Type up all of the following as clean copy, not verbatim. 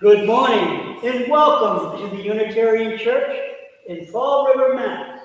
Good morning and welcome to the Unitarian Church in Fall River, Mass.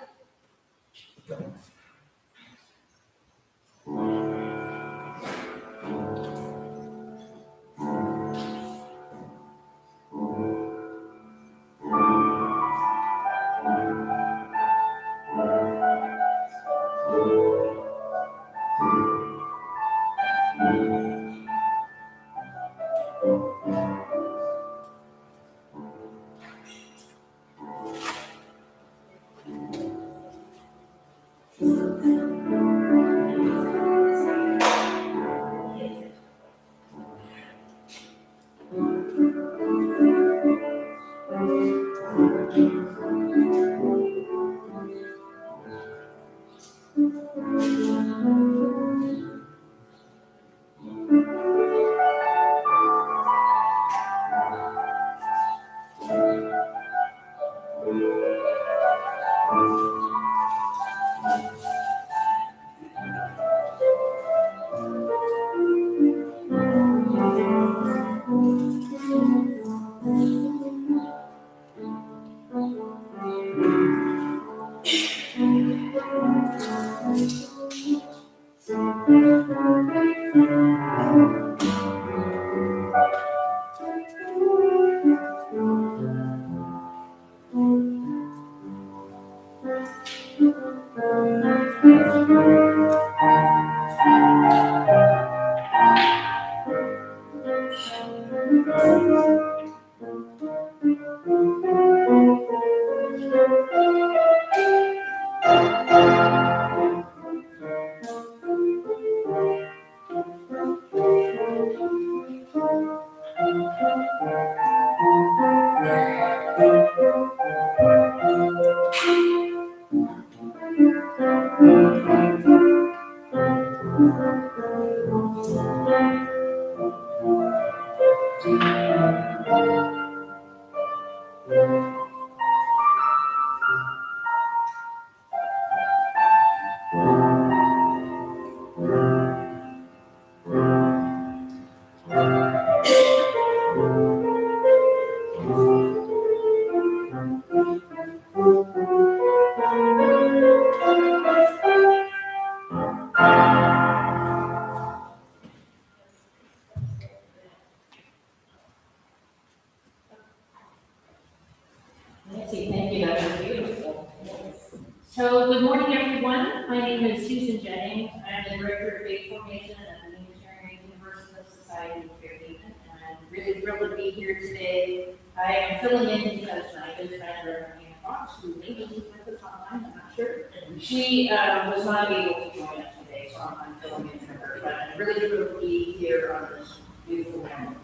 So, good morning, everyone. My name is Susan Jennings. I'm the Director of Faith Formation at the Unitarian Universalist Society of Fairhaven, and I'm really thrilled to be here today. I am filling in because my good friend, Reverend Anna Fox, who may be with us online, I'm not sure, she was not able to join us today, so I'm filling in for her. But I'm really thrilled to be here on this beautiful morning.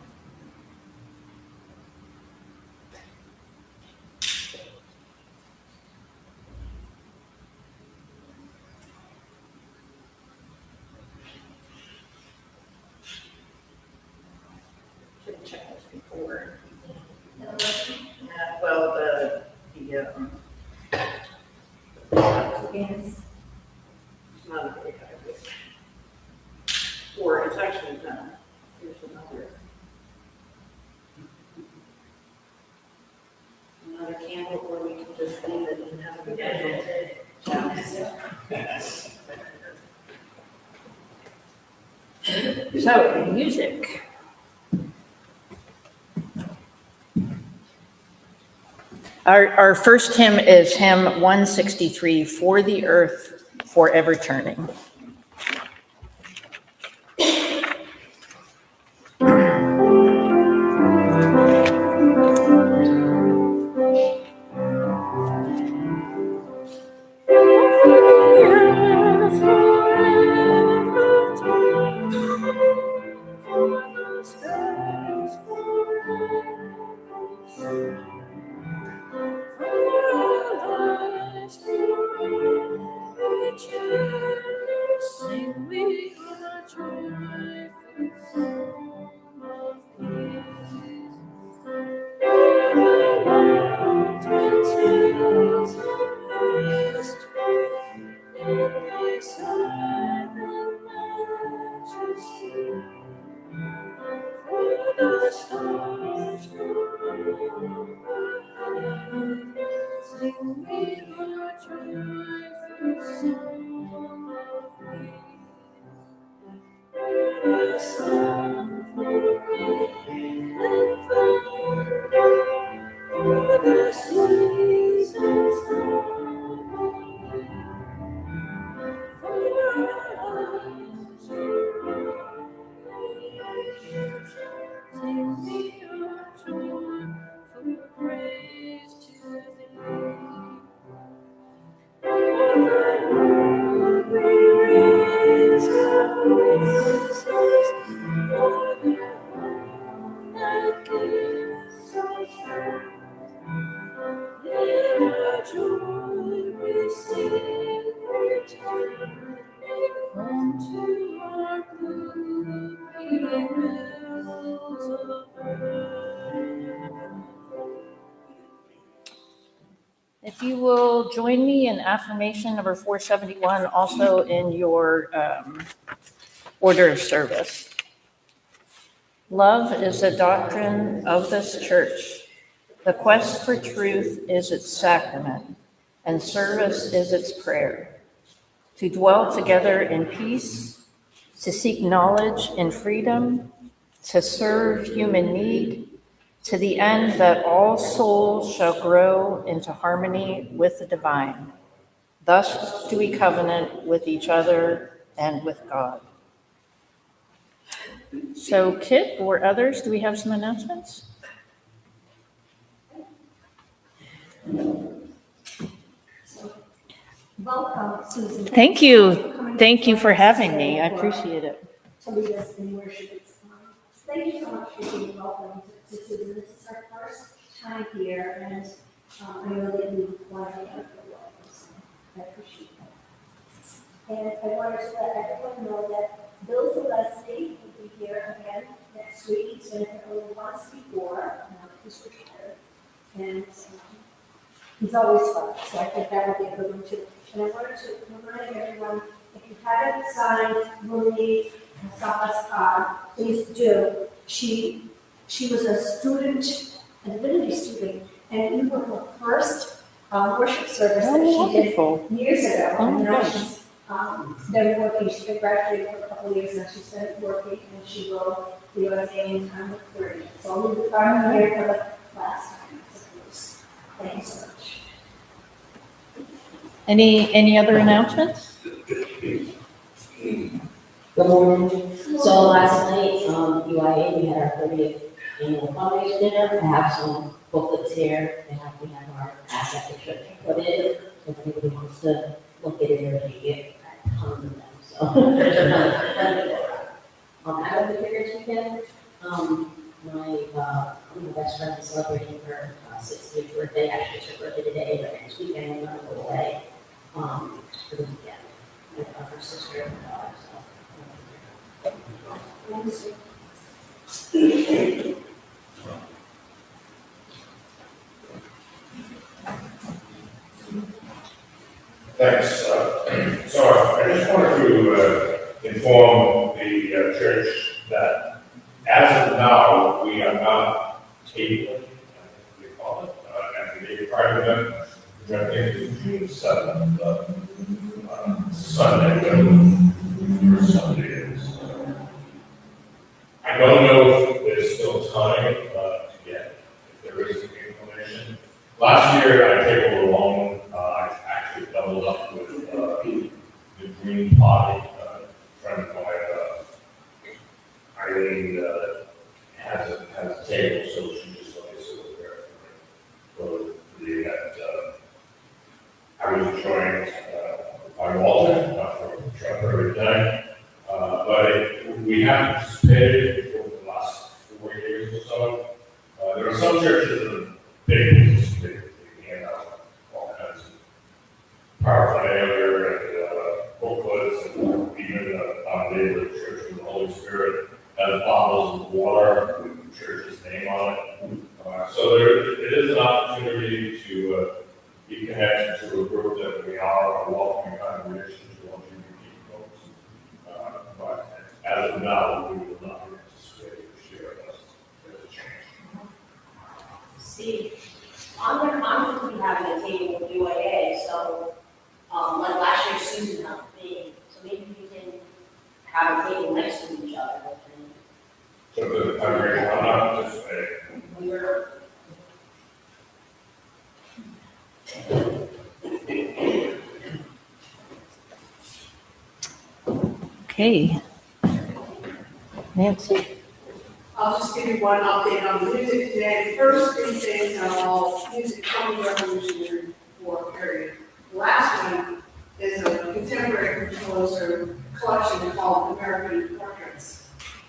Check this before. Well, the it's not a very high risk. Or it's actually done. Here's another candle, or we can just leave it and have it. So, music. Our first hymn is hymn 163, For the Earth Forever Turning. Sing me a joyful song of peace. A song for rain and thunder, for the seasons harmony, for our lives in creation. Sing me a joyful praise to thee. If you will join me in affirmation number 471, also in your order of service. Love is the doctrine of this church. The quest for truth is its sacrament, and service is its prayer. To dwell together in peace, to seek knowledge in freedom, to serve human need, to the end that all souls shall grow into harmony with the divine. Thus do we covenant with each other and with God. So, Kit or others, do we have some announcements? Welcome, Susan. Thank you. Thank you for having me. I appreciate it. To lead us in worship. Thank you so much for being welcome to Susan. This is our first time here, and I know that you want to have the welcome, so I appreciate that. And I wanted to let everyone know that Bill Gillespie will be here again next week. He's been here only once before. He's retired. And he's always fun, so I think that would be a good one too. And I wanted to remind everyone, if you haven't signed Marie Sapa's card, please do. She was a student, a divinity student, and we were her first worship service that she did years ago. Oh, and now gosh. she's been working. She's been graduated for a couple of years now. She's been working, and she will be ordained on the 30th. So I'll leave the card here for the last time, I suppose. Thank you so much. Any other announcements? Good morning. So last night, UIA, we had our 30th annual fundraiser dinner. I have some booklets here. We have our asset that church put in. If anybody wants to look at it or read it, tons of them. So there's another. I have the figures weekend. My best friend is celebrating her 60th birthday. Actually, it's her birthday today, but next weekend we're going to go away for the weekend with her sister and daughter. Thanks. So I just wanted to inform the church that as of now, we are not tabling, we call it, at the day prior to that, which I think is June 7th, Sunday, whatever Sunday is. I don't know if there's still time to get, if there is information. Last year, I tabled alone. I actually doubled up with the Green Party, friend of mine, Eileen, has a table, so she just let me sit there for the event. I was joined by Walter from Trevor tonight, but we have participated over the last 4 years or so. There are some churches that are big participated. They hand out all kinds of paraphernalia and booklets, and even our neighborhood church of the Holy Spirit has bottles of water with the church's name on it. So it is an opportunity to be connected to a group that we are a welcoming congregation to LGBT folks. But as of now, we will not be participating this year. That's a change. our table next to each other. So the congregation, I'm not participating. And we were, Okay. Nancy? I'll just give you one update on the music today. The first three things are all music from the Revolutionary War period. The last one is a contemporary composer collection called American Portraits.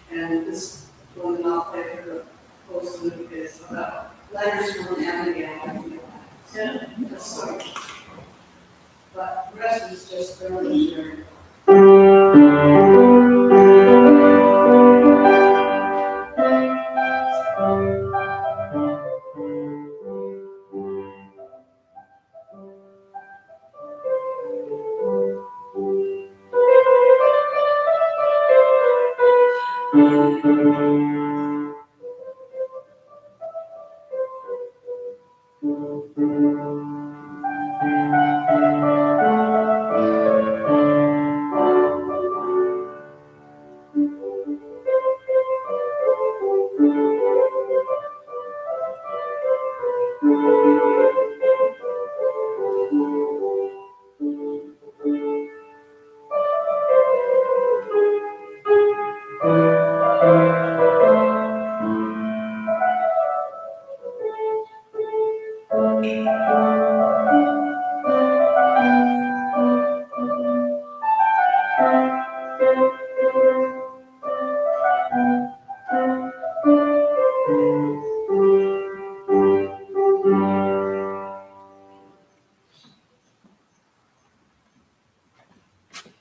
And this one that I'll play for the host is about letters from Abigail. So, that's sort of, but the rest is just the Revolutionary.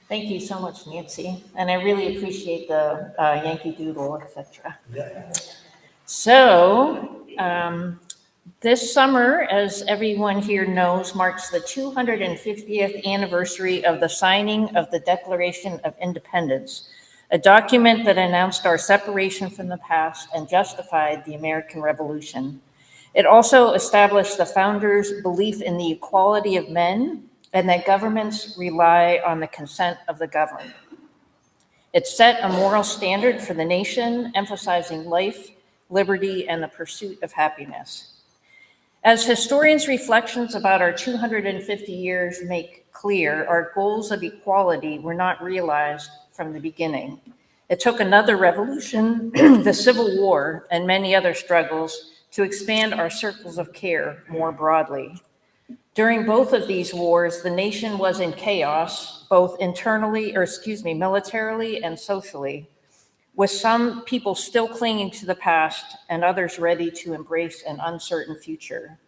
Thank you so much, Nancy. And I really appreciate the Yankee Doodle, etc. So, this summer, as everyone here knows, marks the 250th anniversary of the signing of the Declaration of Independence, a document that announced our separation from the past and justified the American Revolution. It also established the founders' belief in the equality of men and that governments rely on the consent of the governed. It set a moral standard for the nation, emphasizing life, liberty, and the pursuit of happiness. As historians' reflections about our 250 years make clear, our goals of equality were not realized from the beginning. It took another revolution, the Civil War, and many other struggles to expand our circles of care more broadly. During both of these wars, the nation was in chaos, both militarily and socially, with some people still clinging to the past and others ready to embrace an uncertain future.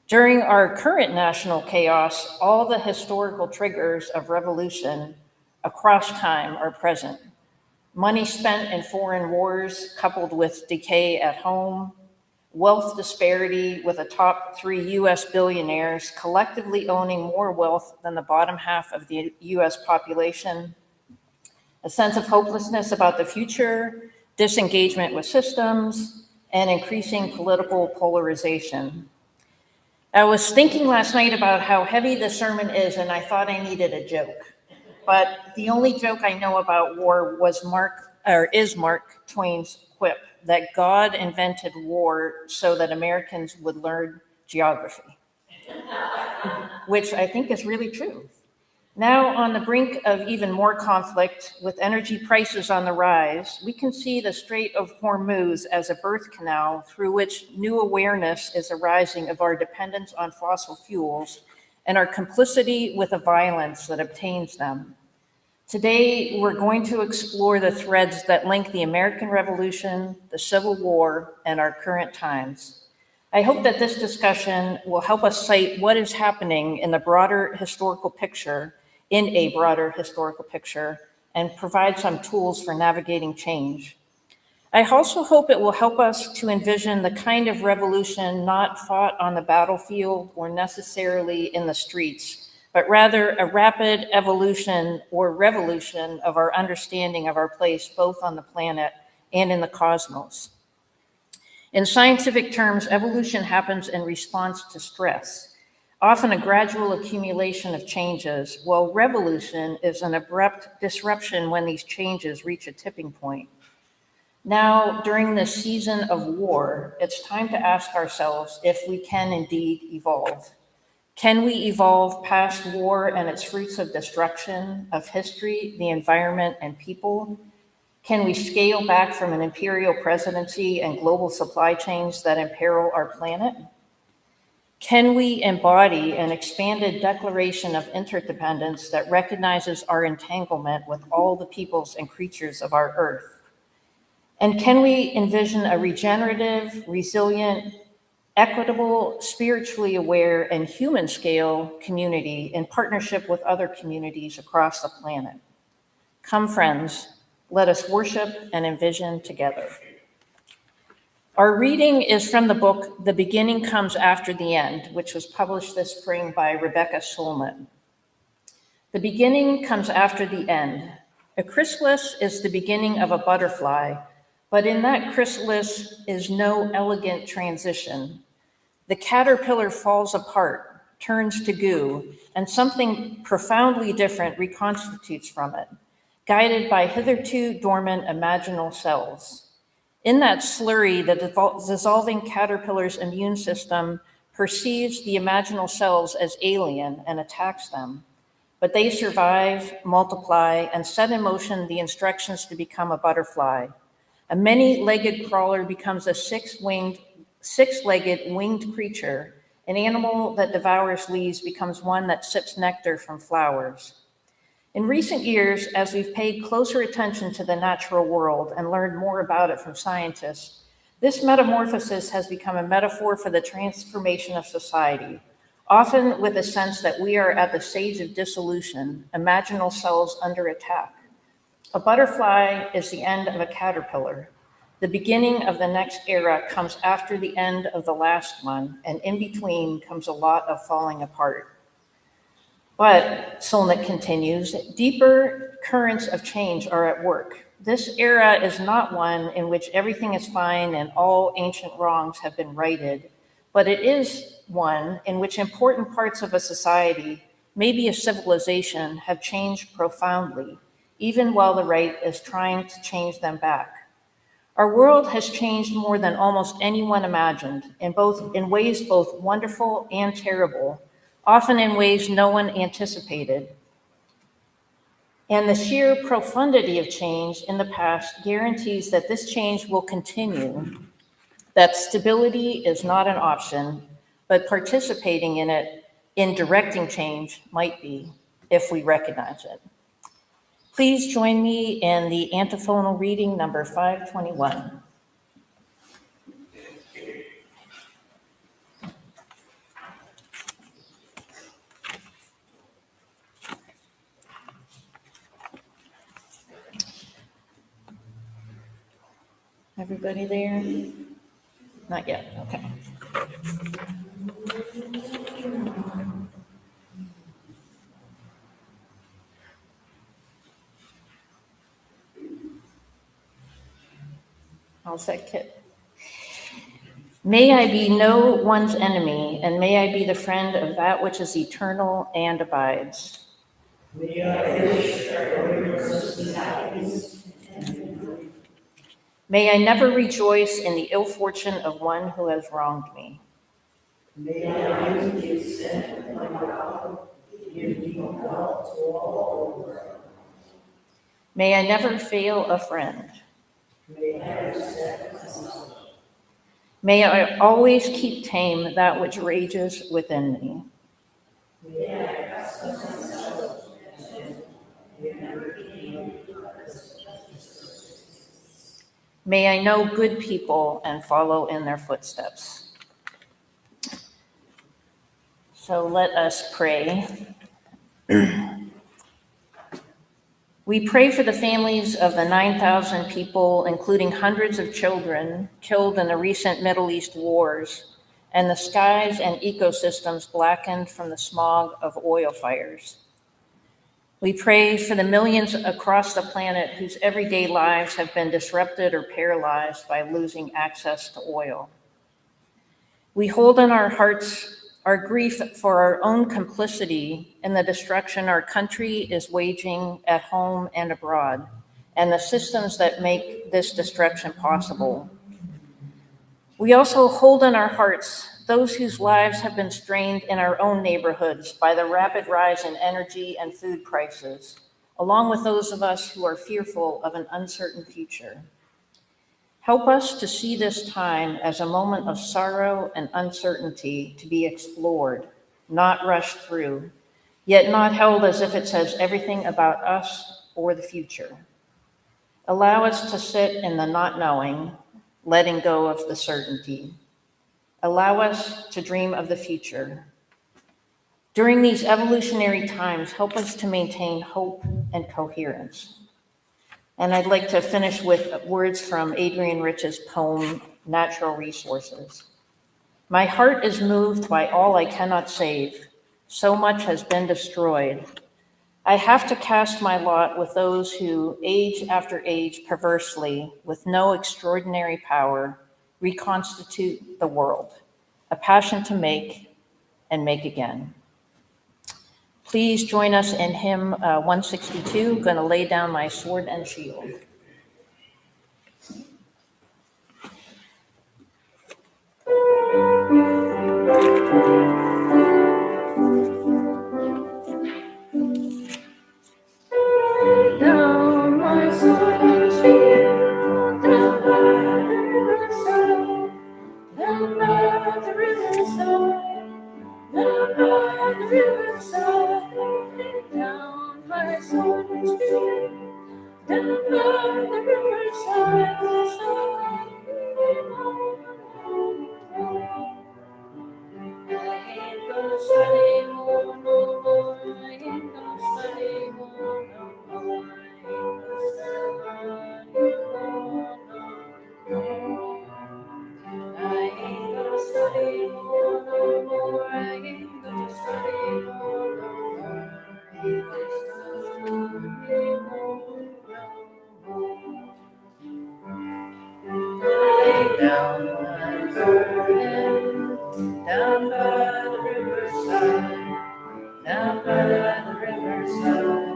During our current national chaos, all the historical triggers of revolution across time are present. Money spent in foreign wars coupled with decay at home, wealth disparity with the top 3 US billionaires collectively owning more wealth than the bottom half of the US population, a sense of hopelessness about the future, disengagement with systems, and increasing political polarization. I was thinking last night about how heavy the sermon is, and I thought I needed a joke. But the only joke I know about war is Mark Twain's quip that God invented war so that Americans would learn geography, which I think is really true. Now, on the brink of even more conflict, with energy prices on the rise, we can see the Strait of Hormuz as a birth canal through which new awareness is arising of our dependence on fossil fuels and our complicity with the violence that obtains them. Today, we're going to explore the threads that link the American Revolution, the Civil War, and our current times. I hope that this discussion will help us cite what is happening in a broader historical picture, and provide some tools for navigating change. I also hope it will help us to envision the kind of revolution not fought on the battlefield or necessarily in the streets, but rather a rapid evolution or revolution of our understanding of our place both on the planet and in the cosmos. In scientific terms, evolution happens in response to stress. often a gradual accumulation of changes, while revolution is an abrupt disruption when these changes reach a tipping point. Now, during this season of war, it's time to ask ourselves if we can indeed evolve. Can we evolve past war and its fruits of destruction, of history, the environment, and people? Can we scale back from an imperial presidency and global supply chains that imperil our planet? Can we embody an expanded Declaration of Interdependence that recognizes our entanglement with all the peoples and creatures of our Earth? And can we envision a regenerative, resilient, equitable, spiritually aware, and human scale community in partnership with other communities across the planet? Come, friends, let us worship and envision together. Our reading is from the book The Beginning Comes After the End, which was published this spring by Rebecca Solnit. The beginning comes after the end. A chrysalis is the beginning of a butterfly, but in that chrysalis is no elegant transition. The caterpillar falls apart, turns to goo, and something profoundly different reconstitutes from it, guided by hitherto dormant imaginal cells. In that slurry, the dissolving caterpillar's immune system perceives the imaginal cells as alien and attacks them. But they survive, multiply, and set in motion the instructions to become a butterfly. A many-legged crawler becomes a six-legged winged creature. An animal that devours leaves becomes one that sips nectar from flowers. In recent years, as we've paid closer attention to the natural world and learned more about it from scientists, this metamorphosis has become a metaphor for the transformation of society, often with a sense that we are at the stage of dissolution, imaginal cells under attack. A butterfly is the end of a caterpillar. The beginning of the next era comes after the end of the last one, and in between comes a lot of falling apart. But, Solnit continues, deeper currents of change are at work. This era is not one in which everything is fine and all ancient wrongs have been righted, but it is one in which important parts of a society, maybe a civilization, have changed profoundly, even while the right is trying to change them back. Our world has changed more than almost anyone imagined, in ways both wonderful and terrible, often in ways no one anticipated. And the sheer profundity of change in the past guarantees that this change will continue, that stability is not an option, but participating in it, in directing change, might be, if we recognize it. Please join me in the antiphonal reading number 521. Everybody there? Not yet, okay. All set, Kit. May I be no one's enemy, and may I be the friend of that which is eternal and abides. May I wish that your mercy happens. May I never rejoice in the ill fortune of one who has wronged me. May I use the extent of my power to give you help to all who are. May I never fail a friend. May I accept myself. May I always keep tame that which rages within me. May I ask myself and never gain others. May I know good people and follow in their footsteps. So let us pray. We pray for the families of the 9,000 people, including hundreds of children, killed in the recent Middle East wars, and the skies and ecosystems blackened from the smog of oil fires. We pray for the millions across the planet whose everyday lives have been disrupted or paralyzed by losing access to oil. We hold in our hearts our grief for our own complicity in the destruction our country is waging at home and abroad, and the systems that make this destruction possible. We also hold in our hearts those whose lives have been strained in our own neighborhoods by the rapid rise in energy and food prices, along with those of us who are fearful of an uncertain future. Help us to see this time as a moment of sorrow and uncertainty to be explored, not rushed through, yet not held as if it says everything about us or the future. Allow us to sit in the not knowing, letting go of the certainty. Allow us to dream of the future. During these evolutionary times, help us to maintain hope and coherence. And I'd like to finish with words from Adrienne Rich's poem, Natural Resources. My heart is moved by all I cannot save. So much has been destroyed. I have to cast my lot with those who, age after age, perversely, with no extraordinary power, reconstitute the world, a passion to make and make again. Please join us in hymn 162, going to lay down my sword and shield. Down my sword and shield, down by the riverside, down by the riverside, down by the riverside, down my sword and shield, down by the riverside, I ain't gonna study more no more. I ain't gonna study more no more. I ain't gonna study more no more. I ain't gonna study more no more. I ain't gonna study more no more. Lay down my burden down by the riverside, down by the riverside,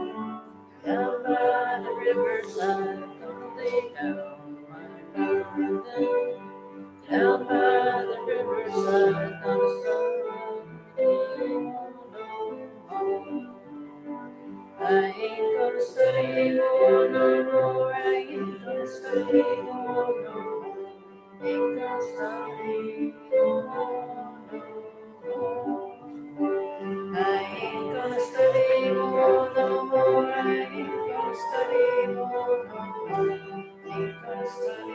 down by the riverside. Gonna lay down my burden down by the riverside. Gonna study no more. I ain't gonna study more no more. I ain't gonna study more no more. Ain't gonna study more no more. I ain't gonna study more no more. I ain't gonna study more no more. Ain't gonna study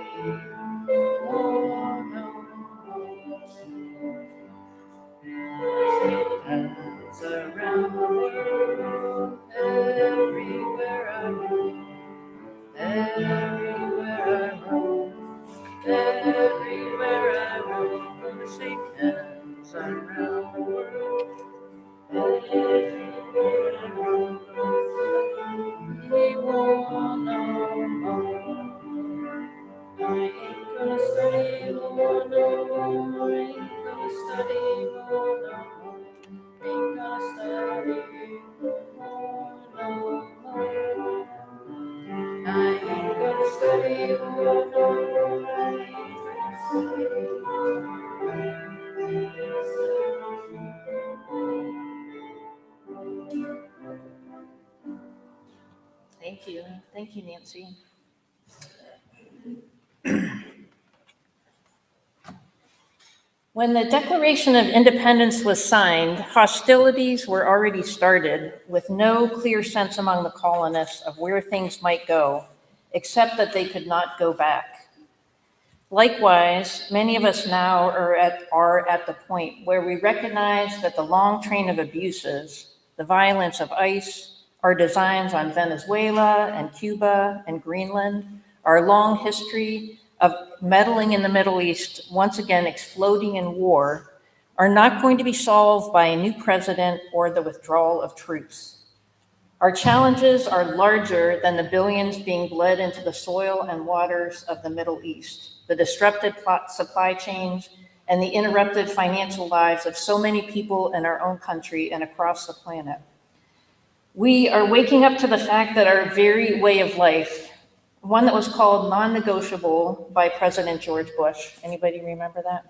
more no more. Hands around the world, everywhere I roam, everywhere I roam, everywhere I roam. Gonna shake hands around the world, everywhere I roam. He won't know more. I ain't gonna study more no more. I ain't gonna study more no more. Ain't gonna study more no more. I ain't gonna study more no more. I ain't gonna study Thank you. Thank you, Nancy. When the Declaration of Independence was signed, hostilities were already started with no clear sense among the colonists of where things might go, except that they could not go back. Likewise, many of us now are at the point where we recognize that the long train of abuses, the violence of ICE, our designs on Venezuela and Cuba and Greenland, our long history of meddling in the Middle East, once again exploding in war, are not going to be solved by a new president or the withdrawal of troops. Our challenges are larger than the billions being bled into the soil and waters of the Middle East, the disrupted supply chains, and the interrupted financial lives of so many people in our own country and across the planet. We are waking up to the fact that our very way of life, one that was called non-negotiable by President George Bush, anybody remember that?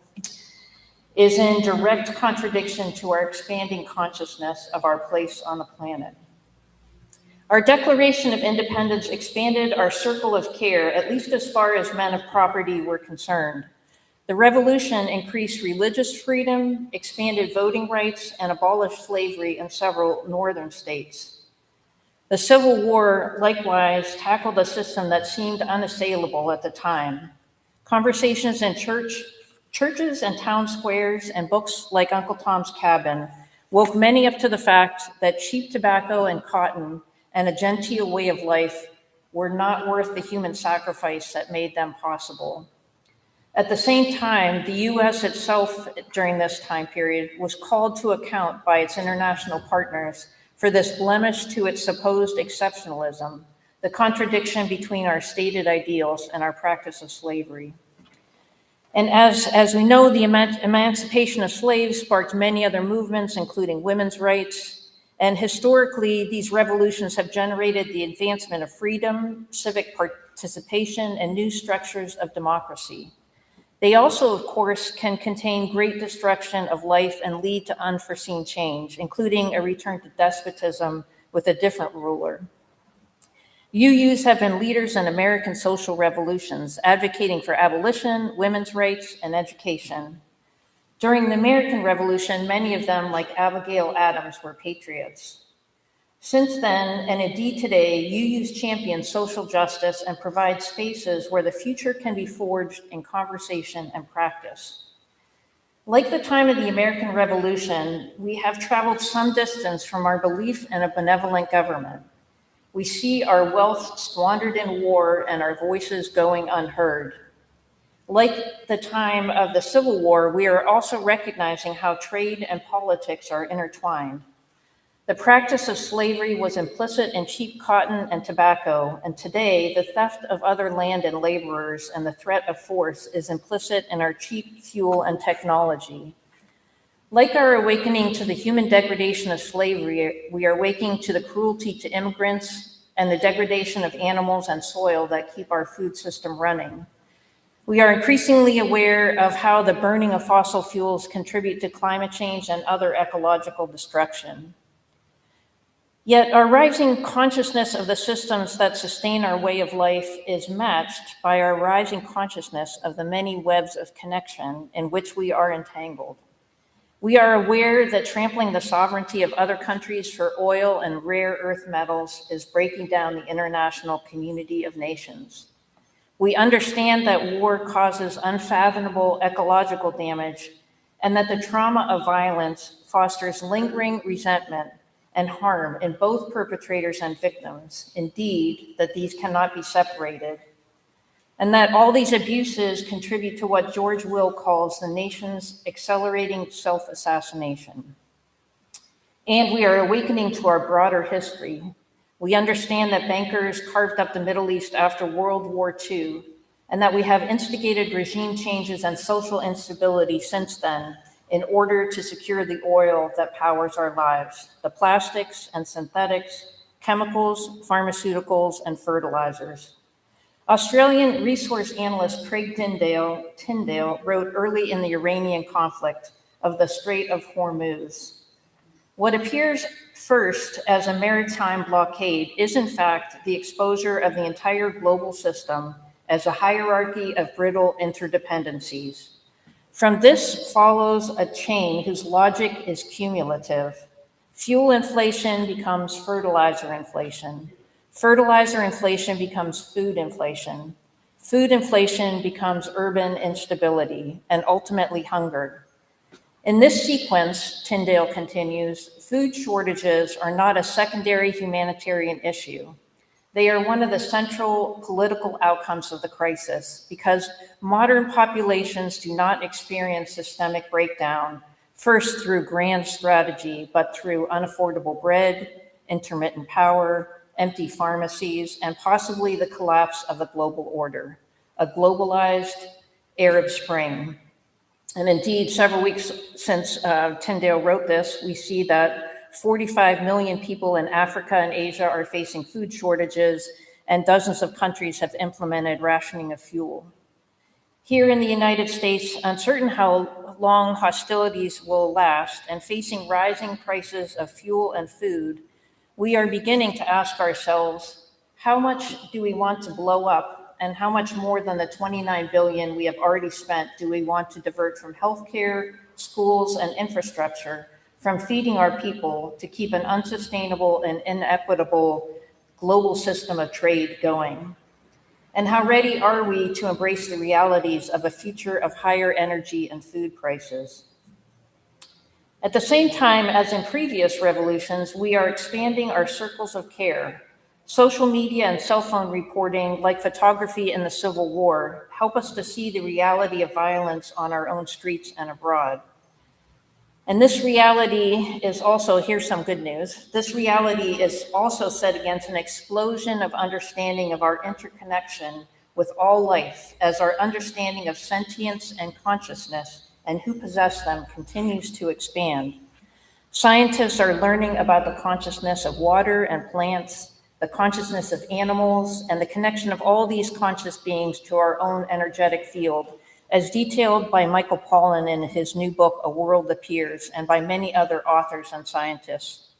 Is in direct contradiction to our expanding consciousness of our place on the planet. Our Declaration of Independence expanded our circle of care, at least as far as men of property were concerned. The revolution increased religious freedom, expanded voting rights, and abolished slavery in several northern states. The Civil War likewise tackled a system that seemed unassailable at the time. Conversations in churches and town squares and books like Uncle Tom's Cabin woke many up to the fact that cheap tobacco and cotton and a genteel way of life were not worth the human sacrifice that made them possible. At the same time, the US itself during this time period was called to account by its international partners for this blemish to its supposed exceptionalism, the contradiction between our stated ideals and our practice of slavery. And as we know, the emancipation of slaves sparked many other movements, including women's rights. And historically, these revolutions have generated the advancement of freedom, civic participation, and new structures of democracy. They also, of course, can contain great destruction of life and lead to unforeseen change, including a return to despotism with a different ruler. UUs have been leaders in American social revolutions, advocating for abolition, women's rights, and education. During the American Revolution, many of them, like Abigail Adams, were patriots. Since then, and indeed today, UUs champion social justice and provide spaces where the future can be forged in conversation and practice. Like the time of the American Revolution, we have traveled some distance from our belief in a benevolent government. We see our wealth squandered in war and our voices going unheard. Like the time of the Civil War, we are also recognizing how trade and politics are intertwined. The practice of slavery was implicit in cheap cotton and tobacco, and today the theft of other land and laborers and the threat of force is implicit in our cheap fuel and technology. Like our awakening to the human degradation of slavery, we are awakening to the cruelty to immigrants and the degradation of animals and soil that keep our food system running. We are increasingly aware of how the burning of fossil fuels contribute to climate change and other ecological destruction. Yet our rising consciousness of the systems that sustain our way of life is matched by our rising consciousness of the many webs of connection in which we are entangled. We are aware that trampling the sovereignty of other countries for oil and rare earth metals is breaking down the international community of nations. We understand that war causes unfathomable ecological damage and that the trauma of violence fosters lingering resentment and harm in both perpetrators and victims. Indeed, that these cannot be separated. And that all these abuses contribute to what George Will calls the nation's accelerating self-assassination. And we are awakening to our broader history. We understand that bankers carved up the Middle East after World War II, and that we have instigated regime changes and social instability since then in order to secure the oil that powers our lives, the plastics and synthetics, chemicals, pharmaceuticals, and fertilizers. Australian resource analyst Craig Tyndale wrote early in the Iranian conflict of the Strait of Hormuz. What appears first as a maritime blockade is in fact the exposure of the entire global system as a hierarchy of brittle interdependencies. From this follows a chain whose logic is cumulative. Fuel inflation becomes fertilizer inflation. Fertilizer inflation becomes food inflation. Food inflation becomes urban instability and ultimately hunger. In this sequence, Tyndale continues, food shortages are not a secondary humanitarian issue. They are one of the central political outcomes of the crisis because modern populations do not experience systemic breakdown, first through grand strategy, but through unaffordable bread, intermittent power, empty pharmacies, and possibly the collapse of the global order, a globalized Arab Spring. And indeed, several weeks since Tyndale wrote this, we see that 45 million people in Africa and Asia are facing food shortages, and dozens of countries have implemented rationing of fuel. Here in the United States, uncertain how long hostilities will last and facing rising prices of fuel and food, we are beginning to ask ourselves, how much do we want to blow up, and how much more than the $29 billion we have already spent do we want to divert from healthcare, schools, and infrastructure, from feeding our people to keep an unsustainable and inequitable global system of trade going? And how ready are we to embrace the realities of a future of higher energy and food prices? At the same time as in previous revolutions, we are expanding our circles of care. Social media and cell phone reporting, like photography in the Civil War, help us to see the reality of violence on our own streets and abroad. And this reality is also, here's some good news, this reality is also set against an explosion of understanding of our interconnection with all life, as our understanding of sentience and consciousness and who possess them continues to expand. Scientists are learning about the consciousness of water and plants, the consciousness of animals, and the connection of all these conscious beings to our own energetic field, as detailed by Michael Pollan in his new book, A World Appears, and by many other authors and scientists.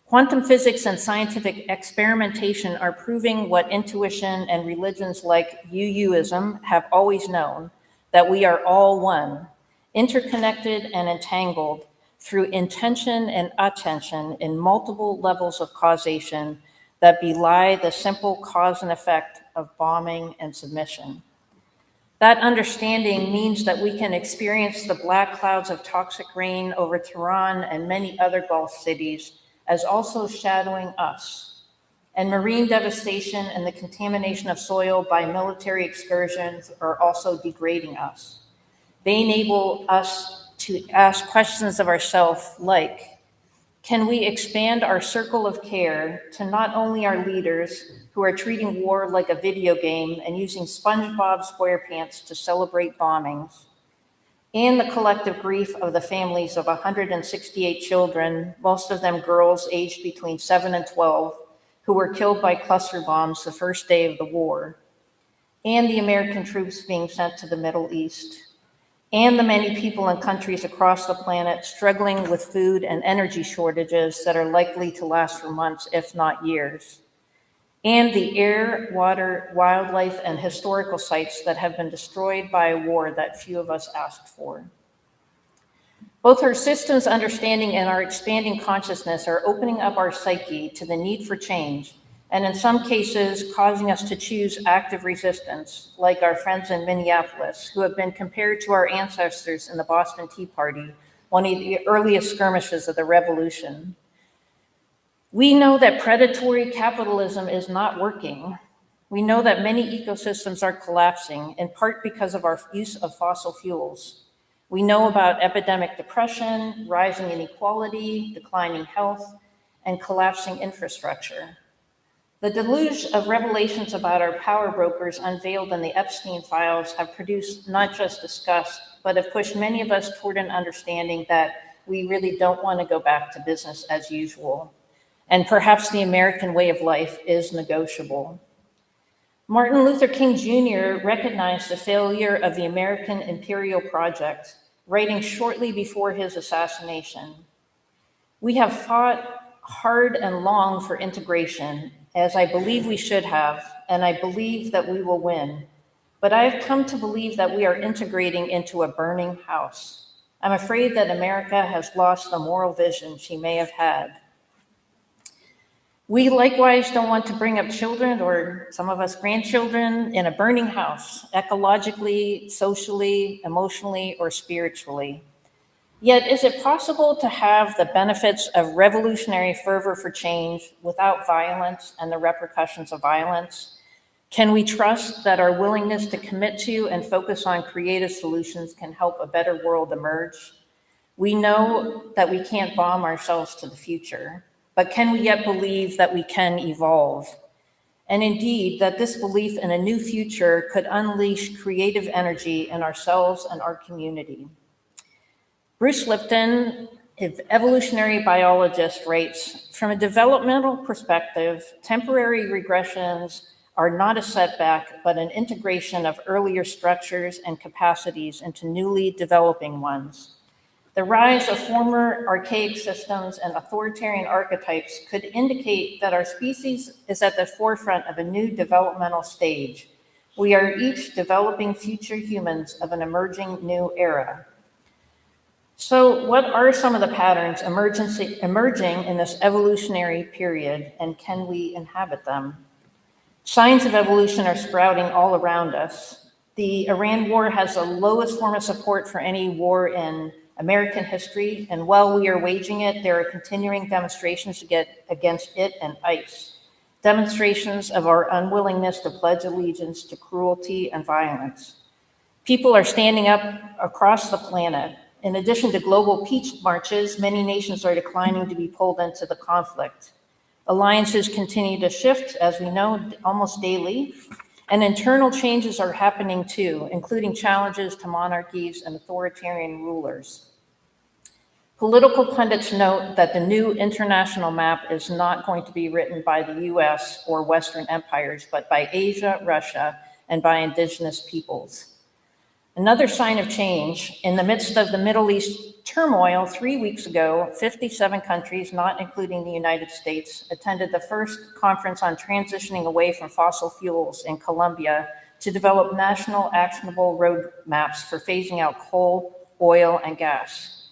Quantum physics and scientific experimentation are proving what intuition and religions like UUism have always known, that we are all one, interconnected and entangled through intention and attention in multiple levels of causation that belie the simple cause and effect of bombing and submission. That understanding means that we can experience the black clouds of toxic rain over Tehran and many other Gulf cities as also shadowing us, and marine devastation and the contamination of soil by military excursions are also degrading us. They enable us to ask questions of ourselves like, can we expand our circle of care to not only our leaders who are treating war like a video game and using SpongeBob SquarePants to celebrate bombings, and the collective grief of the families of 168 children, most of them girls aged between 7 and 12, who were killed by cluster bombs the first day of the war, and the American troops being sent to the Middle East, and the many people in countries across the planet struggling with food and energy shortages that are likely to last for months, if not years, and the air, water, wildlife, and historical sites that have been destroyed by a war that few of us asked for. Both our systems understanding and our expanding consciousness are opening up our psyche to the need for change, and in some cases, causing us to choose active resistance, like our friends in Minneapolis, who have been compared to our ancestors in the Boston Tea Party, one of the earliest skirmishes of the revolution. We know that predatory capitalism is not working. We know that many ecosystems are collapsing, in part because of our use of fossil fuels. We know about epidemic depression, rising inequality, declining health, and collapsing infrastructure. The deluge of revelations about our power brokers unveiled in the Epstein files have produced not just disgust, but have pushed many of us toward an understanding that we really don't want to go back to business as usual. And perhaps the American way of life is negotiable. Martin Luther King Jr. recognized the failure of the American imperial project, writing shortly before his assassination. We have fought hard and long for integration, as I believe we should have, and I believe that we will win. But I have come to believe that we are integrating into a burning house. I'm afraid that America has lost the moral vision she may have had. We likewise don't want to bring up children, or some of us grandchildren, in a burning house, ecologically, socially, emotionally, or spiritually. Yet, is it possible to have the benefits of revolutionary fervor for change without violence and the repercussions of violence? Can we trust that our willingness to commit to and focus on creative solutions can help a better world emerge? We know that we can't bomb ourselves to the future, but can we yet believe that we can evolve? And indeed, that this belief in a new future could unleash creative energy in ourselves and our community. Bruce Lipton, an evolutionary biologist, writes, from a developmental perspective, temporary regressions are not a setback, but an integration of earlier structures and capacities into newly developing ones. The rise of former archaic systems and authoritarian archetypes could indicate that our species is at the forefront of a new developmental stage. We are each developing future humans of an emerging new era. So, what are some of the patterns emerging in this evolutionary period, and can we inhabit them? Signs of evolution are sprouting all around us. The Iran war has the lowest form of support for any war in American history, and while we are waging it, there are continuing demonstrations against it and ICE. Demonstrations of our unwillingness to pledge allegiance to cruelty and violence. People are standing up across the planet. In addition to global peace marches, many nations are declining to be pulled into the conflict. Alliances continue to shift, as we know, almost daily, and internal changes are happening too, including challenges to monarchies and authoritarian rulers. Political pundits note that the new international map is not going to be written by the US or Western empires, but by Asia, Russia, and by indigenous peoples. Another sign of change, in the midst of the Middle East turmoil, 3 weeks ago, 57 countries, not including the United States, attended the first conference on transitioning away from fossil fuels in Colombia to develop national actionable roadmaps for phasing out coal, oil, and gas.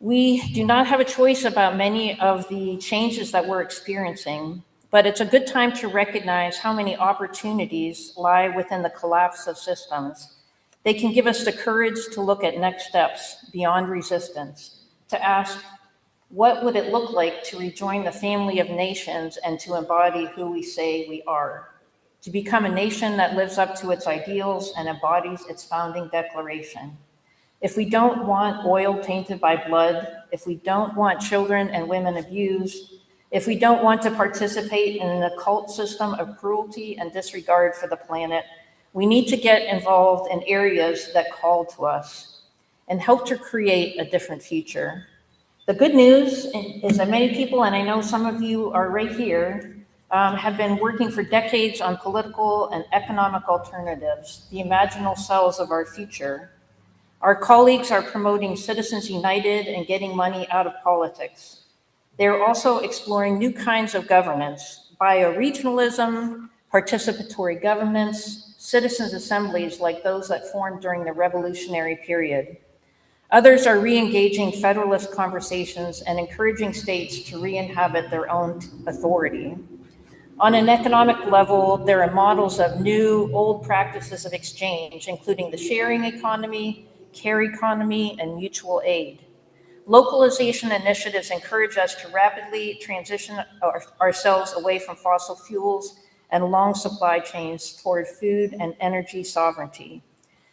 We do not have a choice about many of the changes that we're experiencing, but it's a good time to recognize how many opportunities lie within the collapse of systems. They can give us the courage to look at next steps beyond resistance, to ask, what would it look like to rejoin the family of nations and to embody who we say we are? To become a nation that lives up to its ideals and embodies its founding declaration. If we don't want oil tainted by blood, if we don't want children and women abused, if we don't want to participate in an occult system of cruelty and disregard for the planet, we need to get involved in areas that call to us and help to create a different future. The good news is that many people, and I know some of you are right here, have been working for decades on political and economic alternatives, the imaginal selves of our future. Our colleagues are promoting Citizens United and getting money out of politics. They're also exploring new kinds of governance, bioregionalism, participatory governments, citizens' assemblies like those that formed during the revolutionary period. Others are re-engaging federalist conversations and encouraging states to re-inhabit their own authority. On an economic level, there are models of new, old practices of exchange, including the sharing economy, care economy, and mutual aid. Localization initiatives encourage us to rapidly transition ourselves away from fossil fuels and long supply chains toward food and energy sovereignty.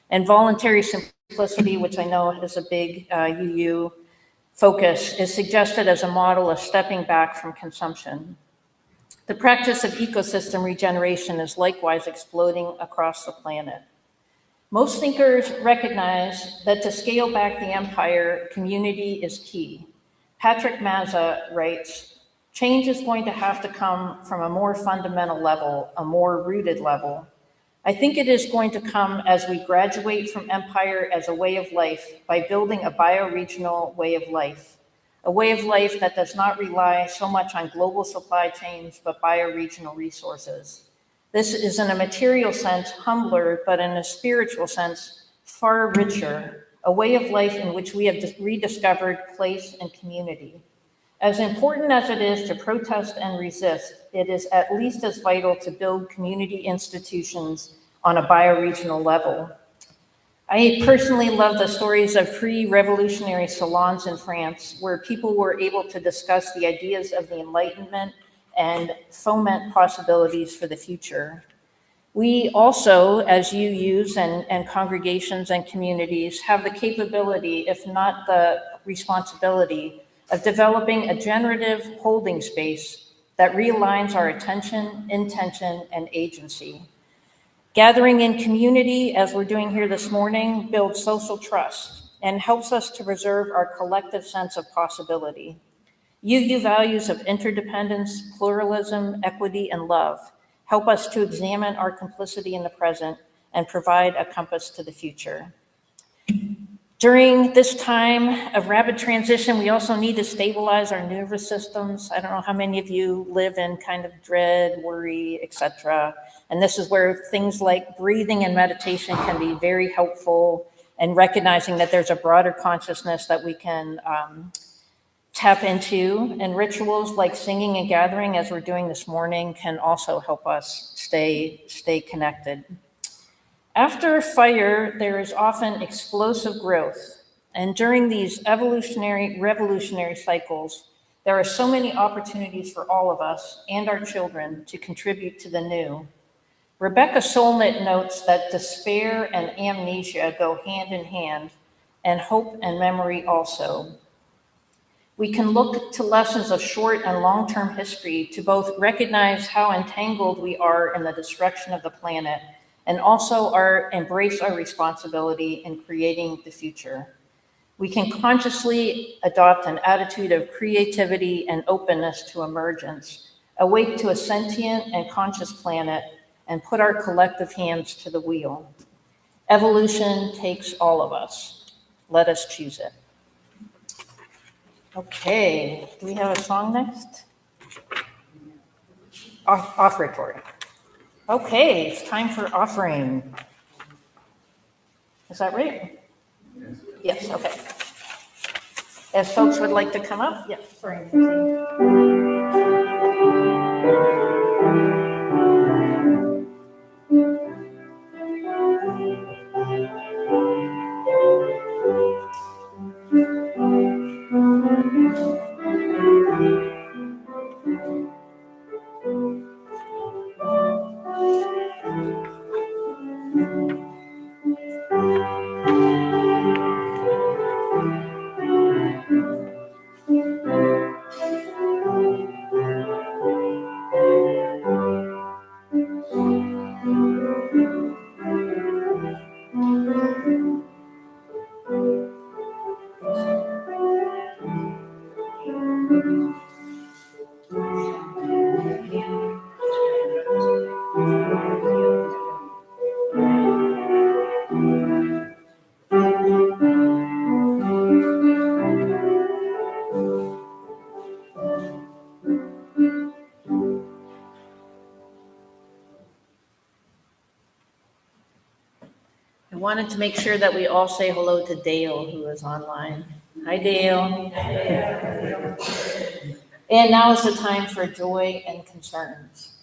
And voluntary simplicity, which I know is a big UU focus, is suggested as a model of stepping back from consumption. The practice of ecosystem regeneration is likewise exploding across the planet. Most thinkers recognize that to scale back the empire, community is key. Patrick Mazza writes, change is going to have to come from a more fundamental level, a more rooted level. I think it is going to come as we graduate from empire as a way of life by building a bioregional way of life, a way of life that does not rely so much on global supply chains, but bioregional resources. This is in a material sense humbler, but in a spiritual sense far richer, a way of life in which we have rediscovered place and community. As important as it is to protest and resist, it is at least as vital to build community institutions on a bioregional level. I personally love the stories of pre-revolutionary salons in France, where people were able to discuss the ideas of the Enlightenment and foment possibilities for the future. We also, as UUs and congregations and communities, have the capability, if not the responsibility, of developing a generative holding space that realigns our attention, intention, and agency. Gathering in community, as we're doing here this morning, builds social trust and helps us to preserve our collective sense of possibility. UU values of interdependence, pluralism, equity, and love help us to examine our complicity in the present and provide a compass to the future. During this time of rapid transition, we also need to stabilize our nervous systems. I don't know how many of you live in kind of dread, worry, etc. And this is where things like breathing and meditation can be very helpful, and recognizing that there's a broader consciousness that we can tap into. And rituals like singing and gathering, as we're doing this morning, can also help us stay connected. After fire, there is often explosive growth. And during these revolutionary cycles, there are so many opportunities for all of us and our children to contribute to the new. Rebecca Solnit notes that despair and amnesia go hand in hand, and hope and memory also. We can look to lessons of short and long-term history to both recognize how entangled we are in the destruction of the planet, and also embrace our responsibility in creating the future. We can consciously adopt an attitude of creativity and openness to emergence, awake to a sentient and conscious planet, and put our collective hands to the wheel. Evolution takes all of us. Let us choose it. Okay, do we have a song next? Offertory. Okay, it's time for offering. Is that right? Yes, okay. As folks would like to come up, yes, sorry. I wanted to make sure that we all say hello to Dale, who is online. Hi, Dale. And now is the time for joy and concerns.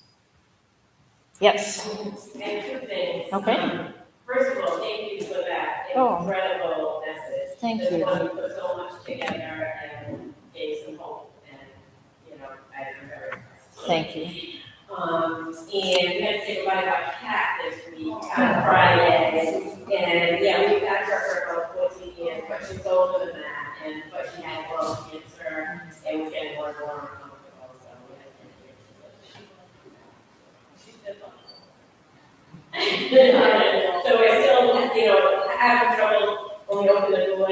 Yes. And two things. Okay. First of all, thank you for that incredible message. Thank This you. one put so much together and gave some hope, and I'm very impressed. Thank you. And we had to say goodbye to our cat this week on Friday, and yeah, we've had her for about 14 years, but she's older than that, but she had lung cancer and was getting more and more uncomfortable, so we had to get her. She's been So we're still, having trouble when we open the door.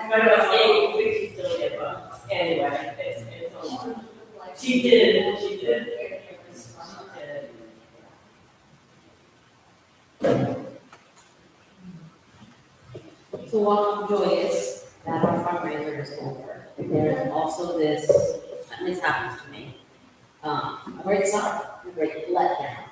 Remember us saying we think she still get bugs. Anyway, it's a lot. She did. So while joy is that our fundraiser is over, there is also this happens to me. A great sorrow, a great letdown.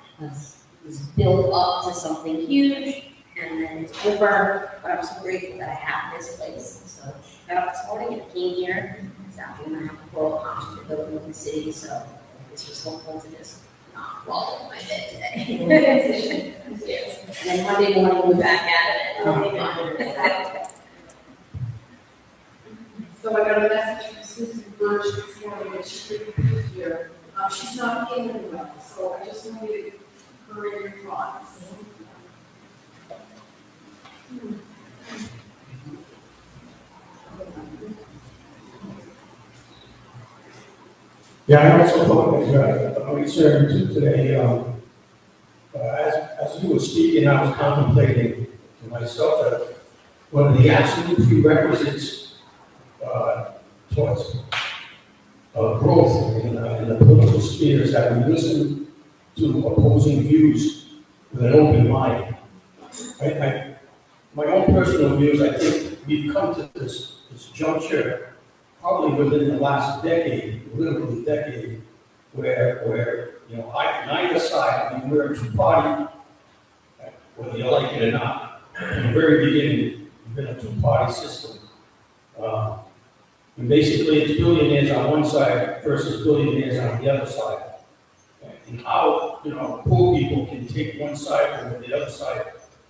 It's built up to something huge, and then it's over. But I'm so grateful that I have this place. So I got up this morning and came here. This afternoon I have a full option to go to the city, so this was helpful to just not wallow in my bed today. Yes. And then Monday morning we're back at it. So I got a message from Susan Birch this morning that she couldn't be here. She's not feeling well, so I just wanted to encourage your thoughts. Yeah, I also thought that I returned to today. As you were speaking, I was contemplating to myself that one of the absolute prerequisites towards growth in the political sphere is that we listen to opposing views with an open mind. My own personal views, I think we've come to this juncture probably within the last decade, literally decade, where neither side, I mean, we're a two-party, whether you like it or not. In the very beginning, we've been a two-party system. And basically, it's billionaires on one side versus billionaires on the other side. And how, poor people can take one side over the other side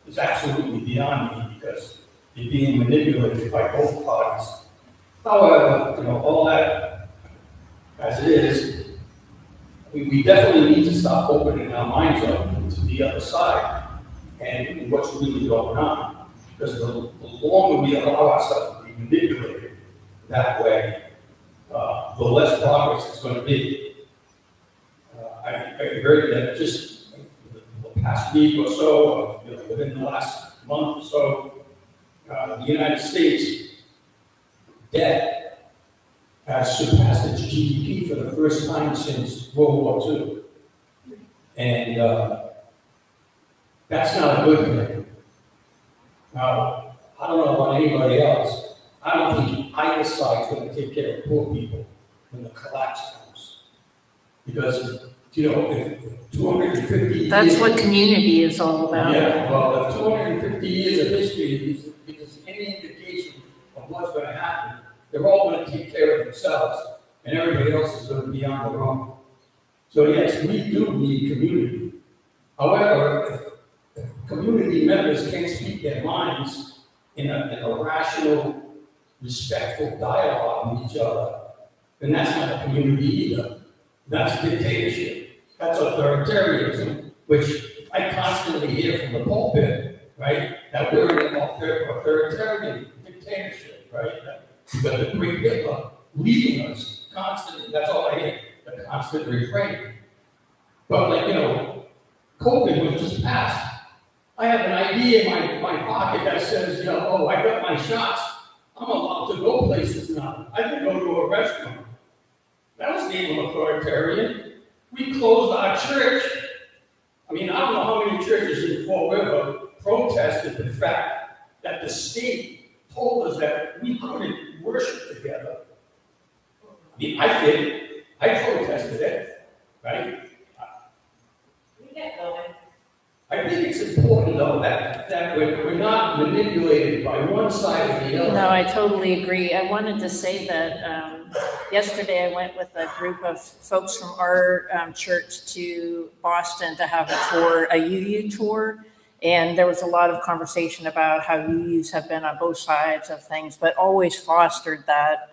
is absolutely beyond me, because you're being manipulated by both parties. However, all that as it is, we definitely need to stop opening our minds up to the other side and what's really going on. Because the longer we allow ourselves to be manipulated that way, the less progress it's going to be. I heard that just the past week or so, within the last month or so, the United States debt has surpassed its GDP for the first time since World War II. And that's not a good thing. Now, I don't know about anybody else. I don't think either side's going to take care of poor people when the collapse comes. Because, if 250 years... That's what community is all about. Yeah, well, if 250 years of history is any indication of what's going to happen, they're all going to take care of themselves, and everybody else is going to be on their own. So yes, we do need community. However, if community members can't speak their minds in a rational, respectful dialogue with each other, then that's not a community either. That's dictatorship. That's authoritarianism, which I constantly hear from the pulpit, right? That we're in an authoritarian dictatorship, right? But the great Hitler leading us constantly, that's all I hear, the constant refrain. But COVID was just passed. I have an ID in my pocket that says, oh, I got my shots. I'm allowed to go places now. I can go to a restaurant. That was the authoritarian. We closed our church. I don't know how many churches in Fall River protested the fact that the state told us that we couldn't worship together. I did. I protested it, right? We get going. I think it's important, though, that we're not manipulated by one side or the other. No, I totally agree. I wanted to say that yesterday I went with a group of folks from our church to Boston to have a tour, a UU tour. And there was a lot of conversation about how UUs have been on both sides of things, but always fostered that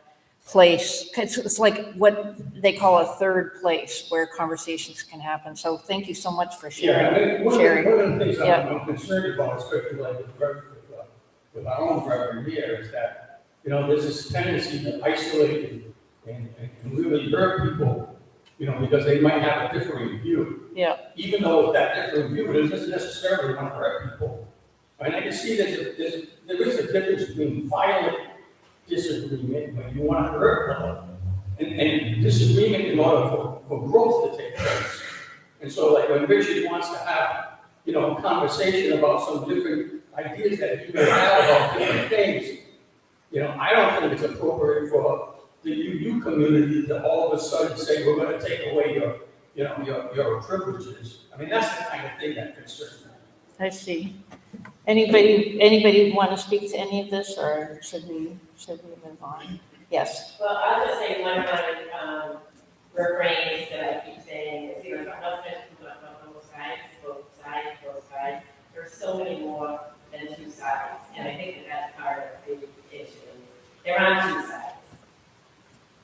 place. It's like what they call a third place where conversations can happen. So thank you so much for sharing. One of the things I'm concerned about, especially with our own reverend here, is that there's this tendency to isolate and really hurt people, because they might have a differing view. Yeah. Even though that differing view doesn't necessarily want to hurt people. And I can see there is a difference between violent disagreement when you want to hurt them, and disagreement in order for growth to take place. And so, like when Richard wants to have, a conversation about some different ideas that he may have about different things, I don't think it's appropriate for the UU community to all of a sudden say we're going to take away your privileges. That's the kind of thing that concerns me. I see. Anybody want to speak to any of this, or should we move on? Yes. Well, I'll just say one of my refrains that I keep saying is, my husband grew up on both sides. There's so many more than two sides, and I think that's part of the issue. They're on two sides.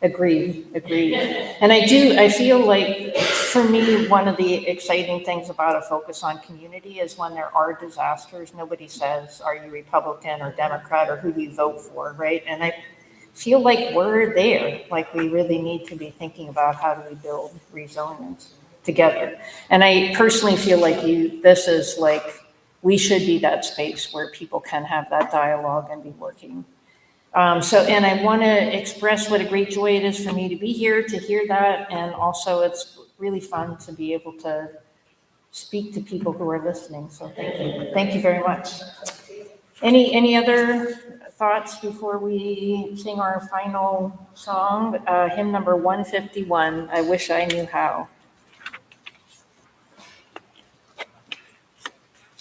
Agreed. And I feel like, for me, one of the exciting things about a focus on community is when there are disasters, nobody says, are you Republican or Democrat or who do you vote for, right? And I feel like we're there, like we really need to be thinking about how do we build resilience together. And I personally feel like this is like we should be that space where people can have that dialogue and be working. And I want to express what a great joy it is for me to be here to hear that. And also it's really fun to be able to speak to people who are listening. So thank you. Thank you very much. Any other thoughts before we sing our final song? Hymn number 151, I Wish I Knew How.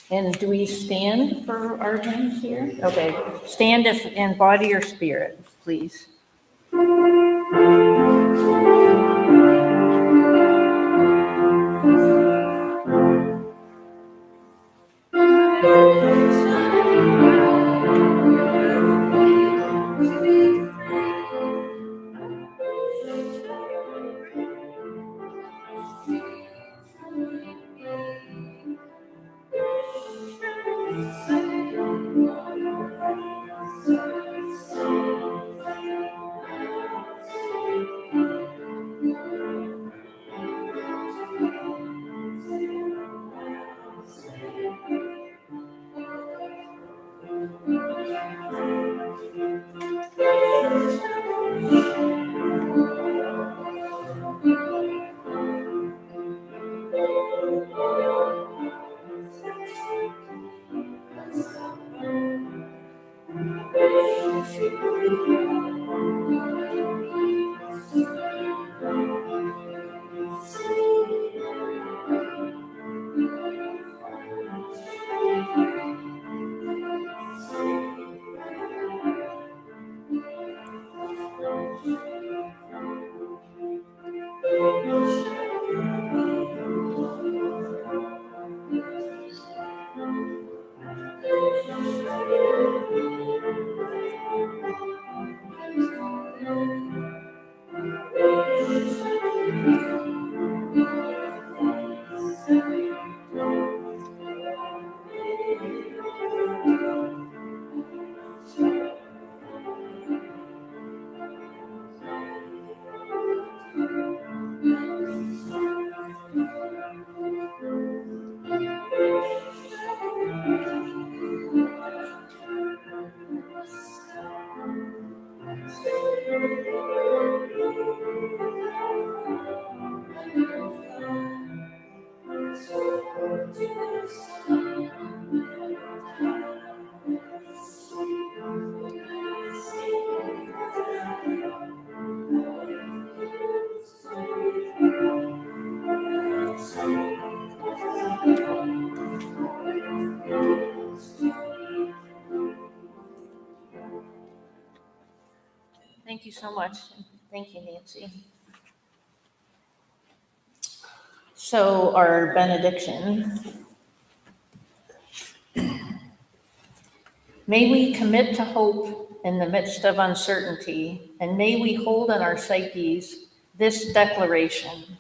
And do we stand for our hymns here? Okay, stand in body or spirit, please. Thank you so much. Thank you, Nancy. So our benediction. May we commit to hope in the midst of uncertainty, and may we hold in our psyches this declaration.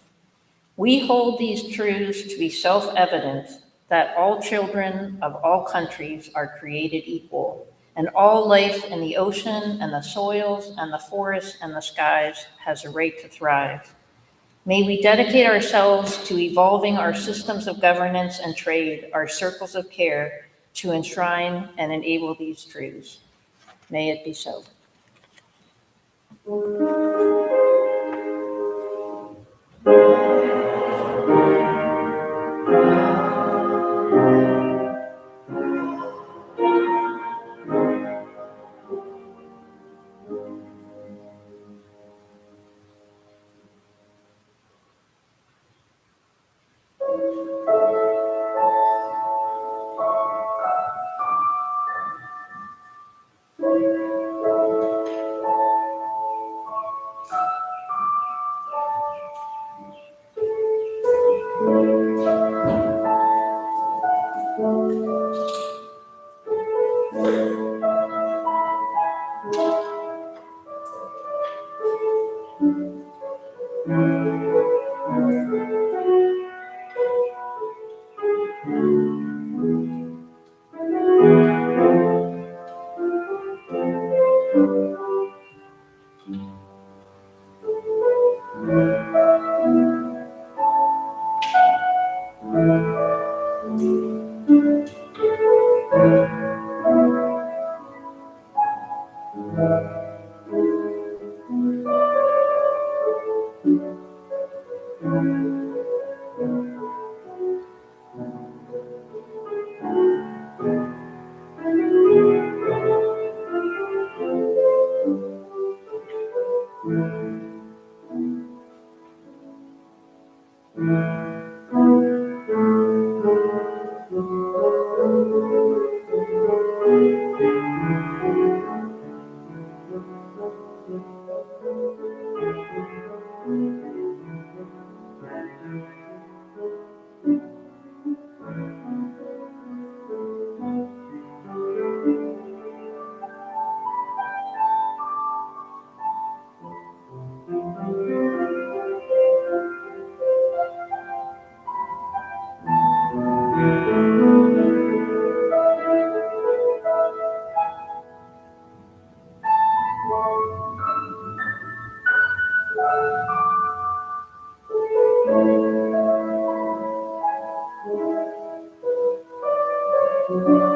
We hold these truths to be self-evident, that all children of all countries are created equal, and all life in the ocean and the soils and the forests and the skies has a right to thrive. May we dedicate ourselves to evolving our systems of governance and trade, our circles of care, to enshrine and enable these truths. May it be so. Thank